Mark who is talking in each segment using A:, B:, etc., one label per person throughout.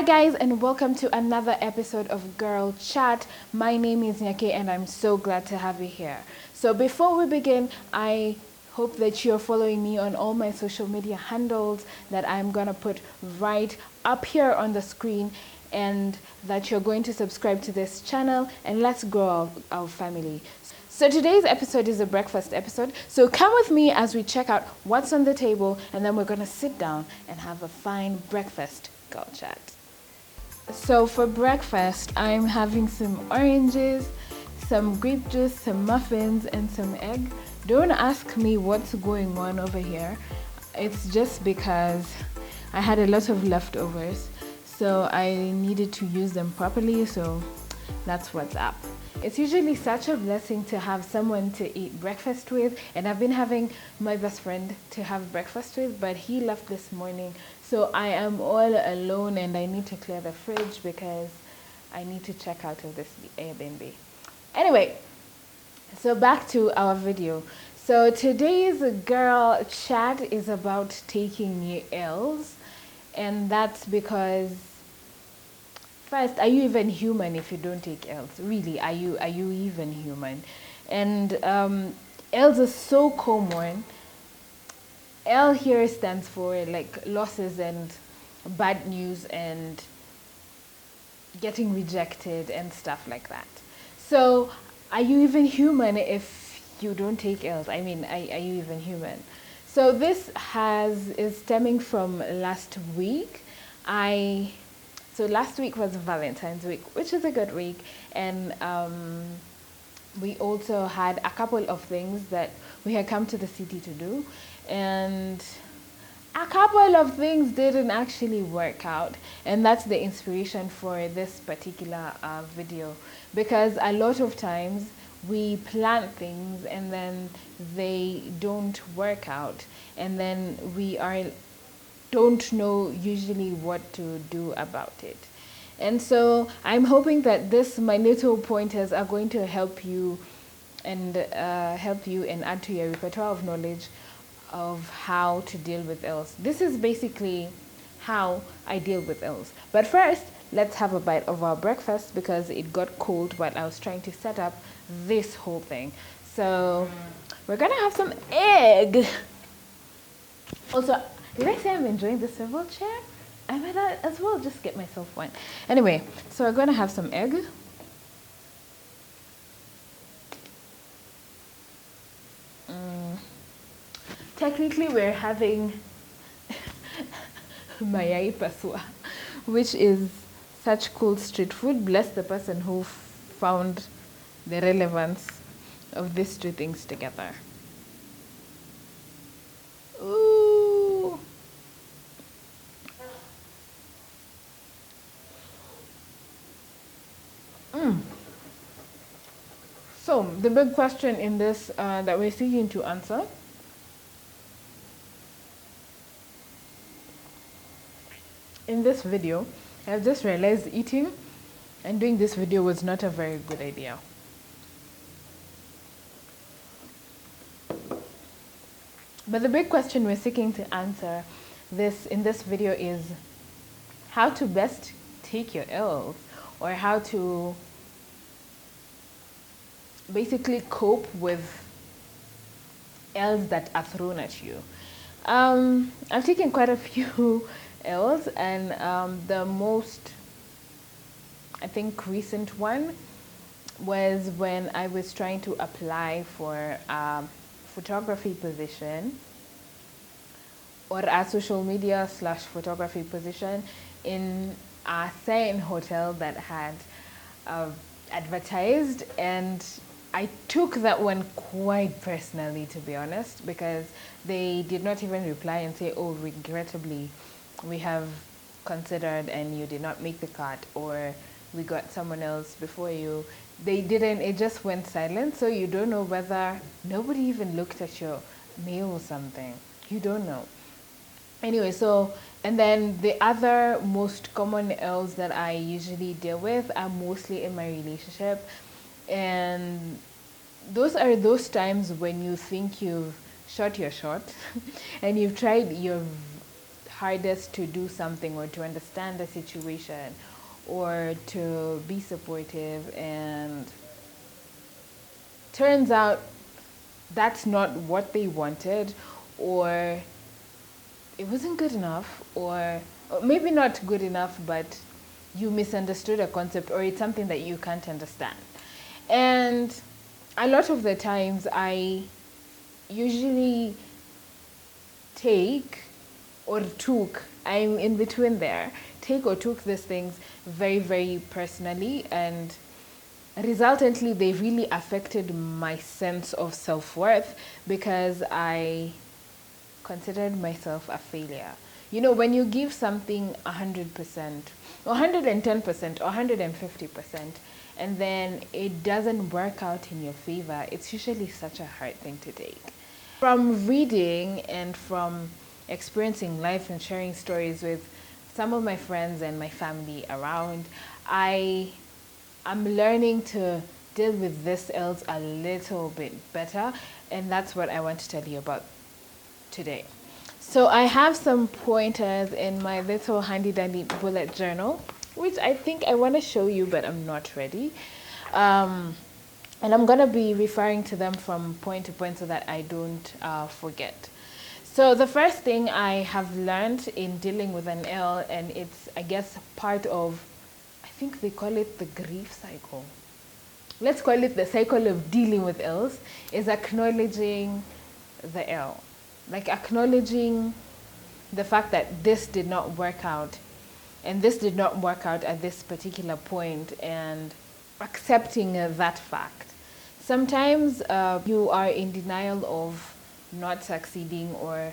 A: Hi guys, and welcome to another episode of Girl Chat. My name is Nyake and I'm so glad to have you here. So before we begin, I hope that you're following me on all my social media handles that I'm gonna put right up here on the screen, and that you're going to subscribe to this channel, and let's grow our family. So today's episode is a breakfast episode. So come with me as we check out what's on the table, and then we're gonna sit down and have a fine breakfast Girl Chat. So for breakfast, I'm having some oranges, some grape juice, some muffins, and some egg. Don't ask me what's going on over here. It's just because I had a lot of leftovers, so I needed to use them properly, so that's what's up. It's usually such a blessing to have someone to eat breakfast with, and I've been having my best friend to have breakfast with, but he left this morning, so I am all alone and I need to clear the fridge because I need to check out of this Airbnb. Anyway, so back to our video. So today's Girl Chat is about taking new L's, and that's because first, are you even human if you don't take L's? Really, are you even human? And L's are so common. L here stands for like losses and bad news and getting rejected and stuff like that. So, are you even human if you don't take L's? I mean, are you even human? So this is stemming from last week. So last week was Valentine's week, which is a good week, and we also had a couple of things that we had come to the city to do, and a couple of things didn't actually work out, and that's the inspiration for this particular video, because a lot of times we plan things and then they don't work out, and then we don't know usually what to do about it. And so I'm hoping that my little pointers are going to help you and add to your repertoire of knowledge of how to deal with L's. This is basically how I deal with L's. But first, let's have a bite of our breakfast because it got cold while I was trying to set up this whole thing. So we're gonna have some egg. Also, did I say I'm enjoying the swivel chair? I might as well just get myself one. Anyway, so we're gonna have some egg. Technically, we're having mayai pasua, which is such cool street food. Bless the person who found the relevance of these two things together. Ooh. So the big question in this that we're seeking to answer in this video, I've just realized eating and doing this video was not a very good idea. But the big question we're seeking to answer in this video is how to best take your L's, or how to basically cope with L's that are thrown at you. I've taken quite a few L's, and the most, I think, recent one was when I was trying to apply for a photography position or a social media / photography position in a certain hotel that had advertised, and I took that one quite personally, to be honest, because they did not even reply and say, oh, regrettably, we have considered and you did not make the cut, or we got someone else before you. They didn't, it just went silent, so you don't know whether nobody even looked at your mail or something. You don't know. Anyway, so, and then the other most common L's that I usually deal with are mostly in my relationship, and those are those times when you think you've shot your shot and you've tried your hardest to do something or to understand the situation or to be supportive, and turns out that's not what they wanted, or it wasn't good enough, or maybe not good enough, but you misunderstood a concept, or it's something that you can't understand. And a lot of the times I usually take or took, I'm in between there, take or took these things very, very personally, and resultantly they really affected my sense of self-worth because I considered myself a failure. You know, when you give something 100%, 110%, 150%, and then it doesn't work out in your favor, it's usually such a hard thing to take. From reading and from experiencing life and sharing stories with some of my friends and my family around, I'm learning to deal with this else a little bit better, and that's what I want to tell you about today. So I have some pointers in my little handy dandy bullet journal, which I think I want to show you, but I'm not ready. And I'm going to be referring to them from point to point so that I don't forget. So the first thing I have learned in dealing with an L, and it's, I guess, part of, I think they call it the grief cycle. Let's call it the cycle of dealing with L's, is acknowledging the L. Like acknowledging the fact that this did not work out, and this did not work out at this particular point, and accepting that fact. Sometimes you are in denial of not succeeding or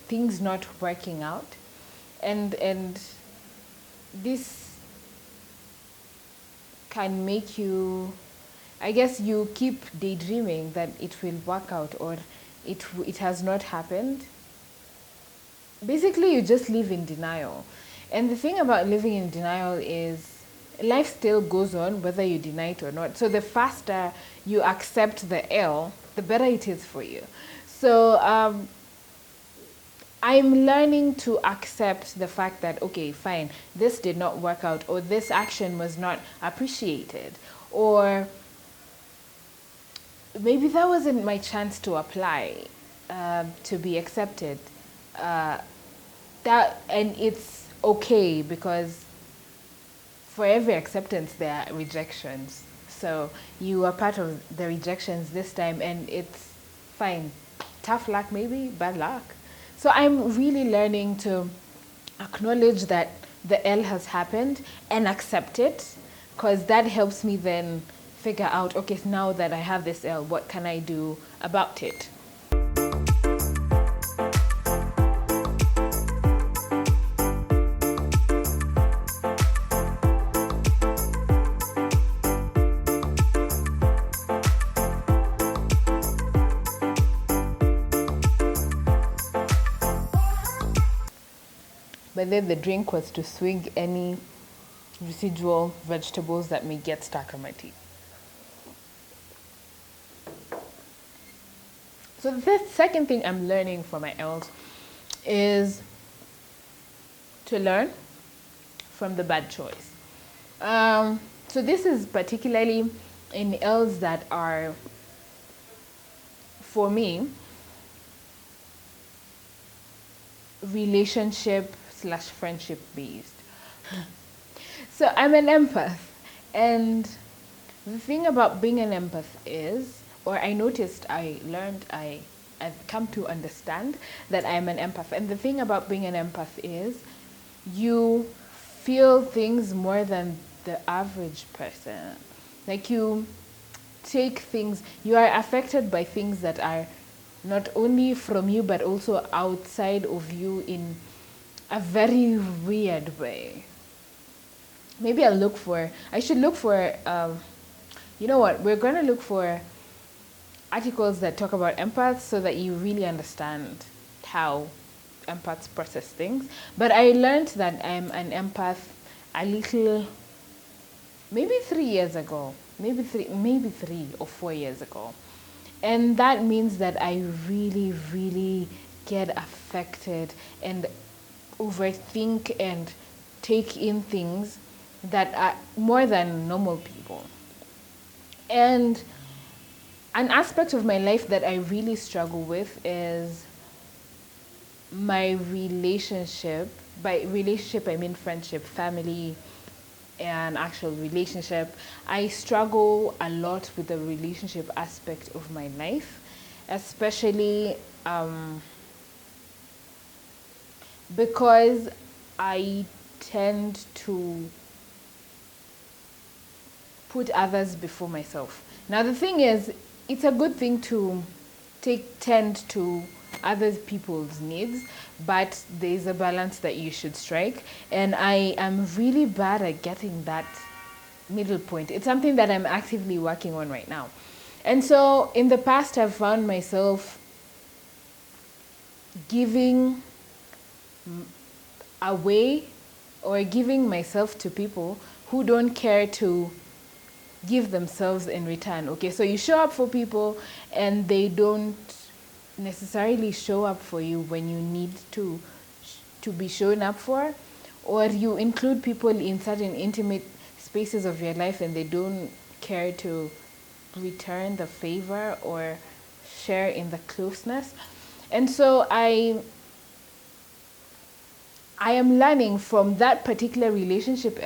A: things not working out, and this can make you, I guess, you keep daydreaming that it will work out, or it has not happened. Basically, you just live in denial. And the thing about living in denial is life still goes on whether you deny it or not. So the faster you accept the L, the better it is for you. So I'm learning to accept the fact that, okay, fine, this did not work out, or this action was not appreciated, or maybe that wasn't my chance to apply, to be accepted. And it's okay, because for every acceptance there are rejections. So you are part of the rejections this time, and it's fine. Tough luck, maybe, bad luck. So I'm really learning to acknowledge that the L has happened and accept it, because that helps me then figure out, okay, now that I have this L, what can I do about it? But then the drink was to swing any residual vegetables that may get stuck on my teeth. So the second thing I'm learning from my L's is to learn from the bad choice. So this is particularly in L's that are, for me, relationship/friendship based. So I'm an empath, and the thing about being an empath is, or I noticed, I've come to understand that I'm an empath. And the thing about being an empath is you feel things more than the average person. Like you take things, you are affected by things that are not only from you, but also outside of you in a very weird way. Maybe I should look for, you know what, we're going to look for articles that talk about empaths so that you really understand how empaths process things. But I learned that I'm an empath a little, maybe 3 years ago, maybe 3 or 4 years ago. And that means that I really, really get affected and overthink and take in things that are more than normal people. And an aspect of my life that I really struggle with is my relationship. By relationship, I mean friendship, family, and actual relationship. I struggle a lot with the relationship aspect of my life, especially because I tend to put others before myself. Now the thing is, it's a good thing to tend to other people's needs, but there's a balance that you should strike, and I am really bad at getting that middle point. It's something that I'm actively working on right now. And so in the past, I've found myself giving away or giving myself to people who don't care to give themselves in return. Okay, so you show up for people and they don't necessarily show up for you when you need to be shown up for, or you include people in certain intimate spaces of your life and they don't care to return the favor or share in the closeness. And so I am learning from that particular relationship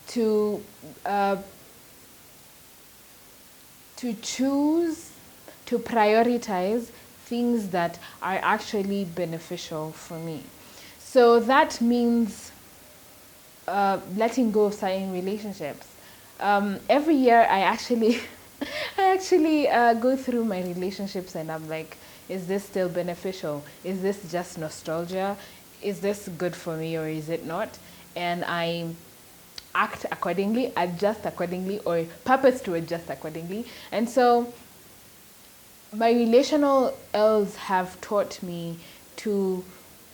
A: to choose, to prioritize things that are actually beneficial for me. So that means letting go of certain relationships. Every year I actually go through my relationships and I'm like, is this still beneficial? Is this just nostalgia? Is this good for me or is it not? And I act accordingly, adjust accordingly, or purpose to adjust accordingly. And so my relational L's have taught me to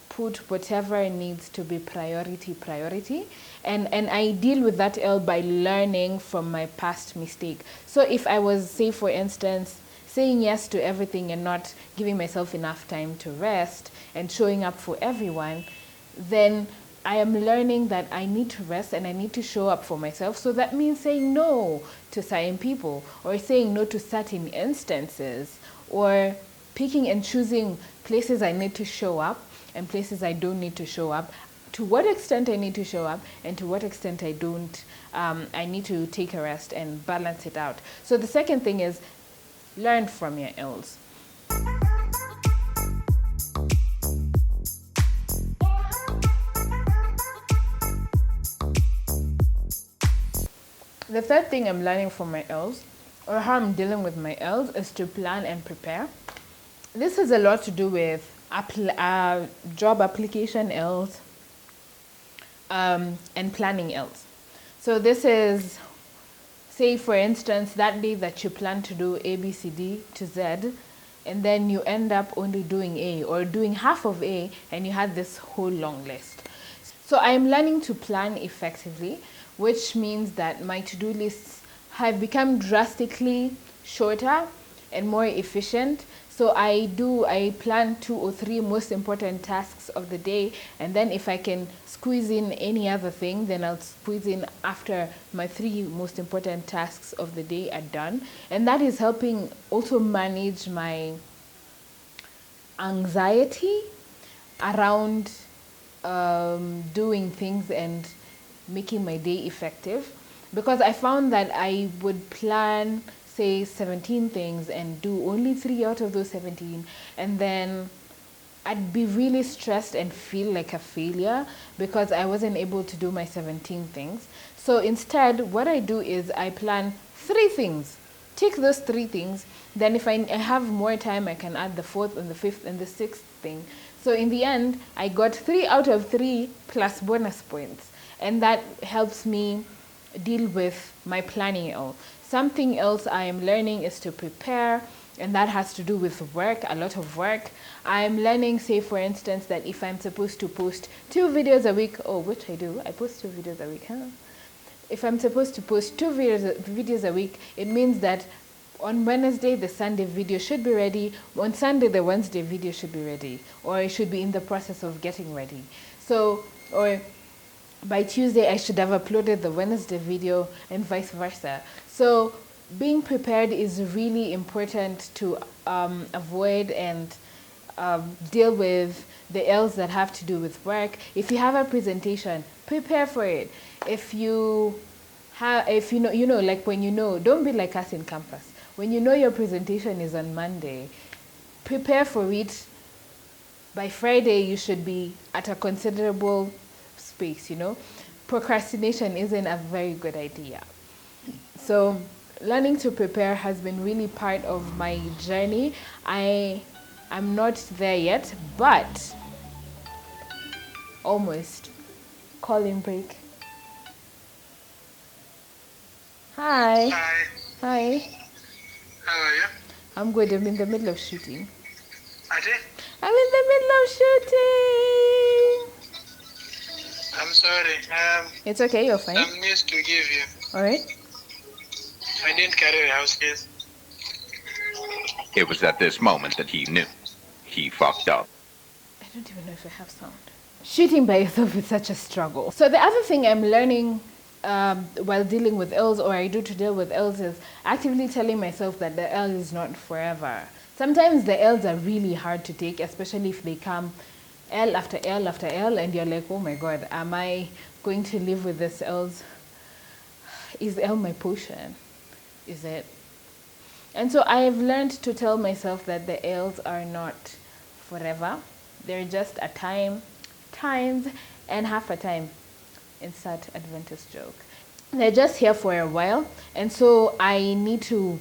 A: put whatever needs to be priority. And I deal with that L by learning from my past mistake. So if I was, say for instance, saying yes to everything and not giving myself enough time to rest and showing up for everyone, then I am learning that I need to rest and I need to show up for myself. So that means saying no to certain people, or saying no to certain instances, or picking and choosing places I need to show up and places I don't need to show up, to what extent I need to show up and to what extent I don't. I need to take a rest and balance it out. So the second thing is learn from your ills. The third thing I'm learning from my ills, or how I'm dealing with my ills, is to plan and prepare. This has a lot to do with job application ills and planning ills. So this is, say for instance, that day that you plan to do A, B, C, D to Z, and then you end up only doing A or doing half of A, and you had this whole long list. So I'm learning to plan effectively, which means that my to-do lists have become drastically shorter and more efficient. So I plan 2 or 3 most important tasks of the day, and then if I can squeeze in any other thing, then I'll squeeze in after my 3 most important tasks of the day are done. And that is helping also manage my anxiety around doing things and making my day effective, because I found that I would plan, say, 17 things and do only 3 out of those 17, and then I'd be really stressed and feel like a failure because I wasn't able to do my 17 things. So instead, what I do is I plan 3 things, take those 3 things, then if I have more time, I can add the 4th and the 5th and the 6th thing. So in the end, I got 3 out of 3 plus bonus points. And that helps me deal with my planning ill. Something else I am learning is to prepare, and that has to do with work, a lot of work. I'm learning, say for instance, that if I'm supposed to post 2 videos a week, which I do, I post 2 videos a week, If I'm supposed to post 2 videos a week, it means that on Wednesday, the Sunday video should be ready. On Sunday, the Wednesday video should be ready, or it should be in the process of getting ready. So, or by Tuesday, I should have uploaded the Wednesday video and vice versa. So being prepared is really important to avoid and deal with the L's that have to do with work. If you have a presentation, prepare for it. If you know, like when you know, don't be like us in campus. When you know your presentation is on Monday, prepare for it. By Friday, you should be at a considerable space, Procrastination isn't a very good idea. So learning to prepare has been really part of my journey. I'm not there yet, but almost. Calling break. Hi.
B: Hi.
A: Hi.
B: How are you?
A: I'm good. I'm in the middle of shooting.
B: Ade?
A: I'm in the middle of shooting.
B: I'm sorry.
A: It's okay. You're fine.
B: Some news to give you.
A: All right.
B: I didn't carry the house keys.
C: It was at this moment that he knew. He fucked up.
A: I don't even know if I have sound. Shooting by yourself is such a struggle. So the other thing I'm learning while dealing with L's, or I do to deal with L's, is actively telling myself that the L is not forever. Sometimes the L's are really hard to take, especially if they come L after L after L, and you're like, oh my God, am I going to live with this L's? Is L my potion? Is it? And so I have learned to tell myself that the L's are not forever. They're just a times, and half a time. Insert Adventist joke. They're just here for a while, and so I need to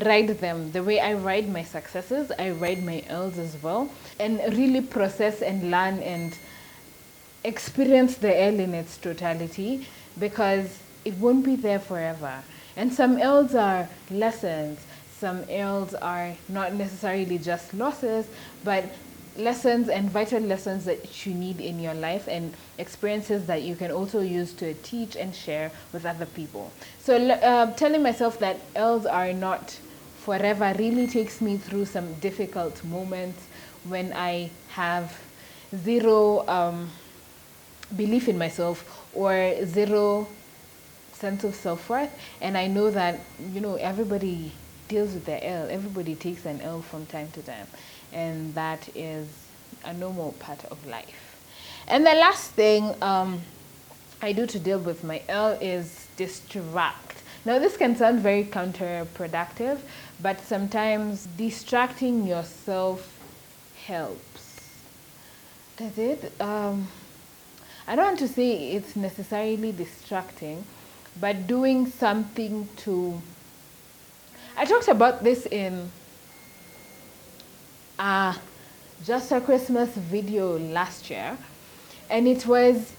A: ride them. The way I ride my successes, I ride my L's as well, and really process and learn and experience the L in its totality, because it won't be there forever. And some L's are lessons. Some L's are not necessarily just losses, but lessons and vital lessons that you need in your life, and experiences that you can also use to teach and share with other people. So telling myself that L's are not forever really takes me through some difficult moments when I have zero belief in myself or zero sense of self-worth, and I know that everybody deals with their L. Everybody takes an L from time to time, and that is a normal part of life. And the last thing I do to deal with my L is distract. Now this can sound very counterproductive, but sometimes distracting yourself helps. Does it? I don't want to say it's necessarily distracting, but doing something to... I talked about this in Just a Christmas video last year, and it was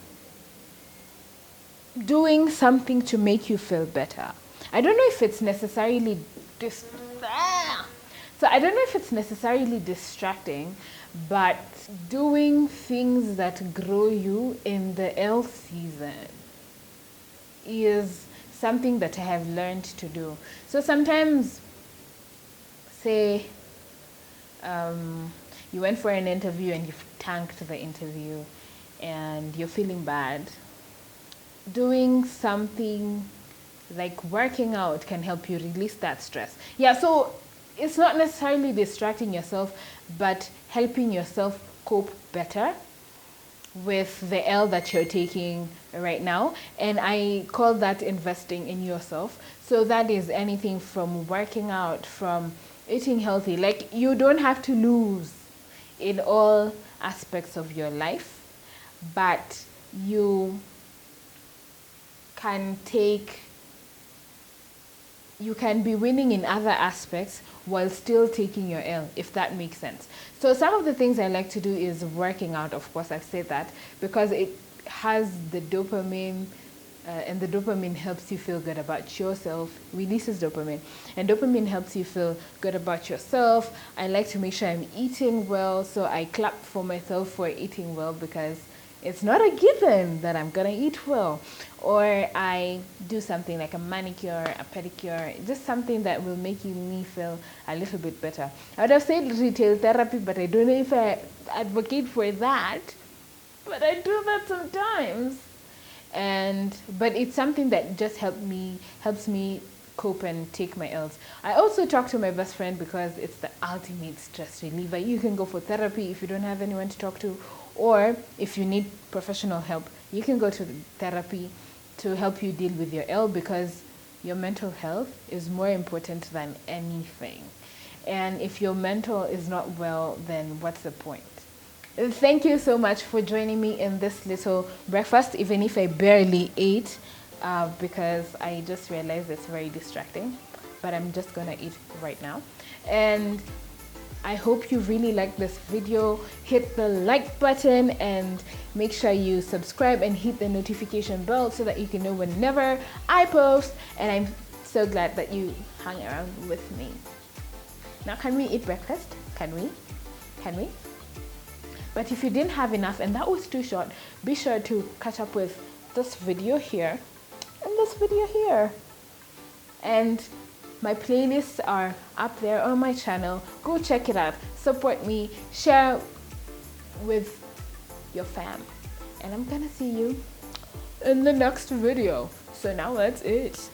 A: doing something to make you feel better. I don't know if it's necessarily distracting, but doing things that grow you in the L season is something that I have learned to do. So sometimes, say, you went for an interview and you've tanked the interview and you're feeling bad. Doing something like working out can help you release that stress. Yeah, so it's not necessarily distracting yourself, but helping yourself cope better with the L that you're taking right now. And I call that investing in yourself. So that is anything from working out, from eating healthy. Like, you don't have to lose in all aspects of your life, but you can be winning in other aspects while still taking your L, if that makes sense. So some of the things I like to do is working out. Of course, I've said that because it has the dopamine, and the dopamine helps you feel good about yourself, releases dopamine, and dopamine helps you feel good about yourself. I like to make sure I'm eating well, so I clap for myself for eating well, because it's not a given that I'm gonna eat well. Or I do something like a manicure, a pedicure, just something that will make me feel a little bit better. I would have said retail therapy, but I don't know if I advocate for that. but I do that sometimes. But it's something that just helps me cope and take my L's. I also talk to my best friend because it's the ultimate stress reliever. You can go for therapy if you don't have anyone to talk to, or if you need professional help, you can go to therapy to help you deal with your L, because your mental health is more important than anything. And if your mental is not well, then what's the point? Thank you so much for joining me in this little breakfast, even if I barely ate, because I just realized it's very distracting. But I'm just gonna eat right now. And I hope you really like this video. Hit the like button and make sure you subscribe and hit the notification bell so that you can know whenever I post. And I'm so glad that you hung around with me. Now, can we eat breakfast? Can we? Can we? But if you didn't have enough and that was too short, be sure to catch up with this video here and this video here. And my playlists are up there on my channel. Go check it out. Support me. Share with your fam. And I'm gonna see you in the next video. So now let's eat.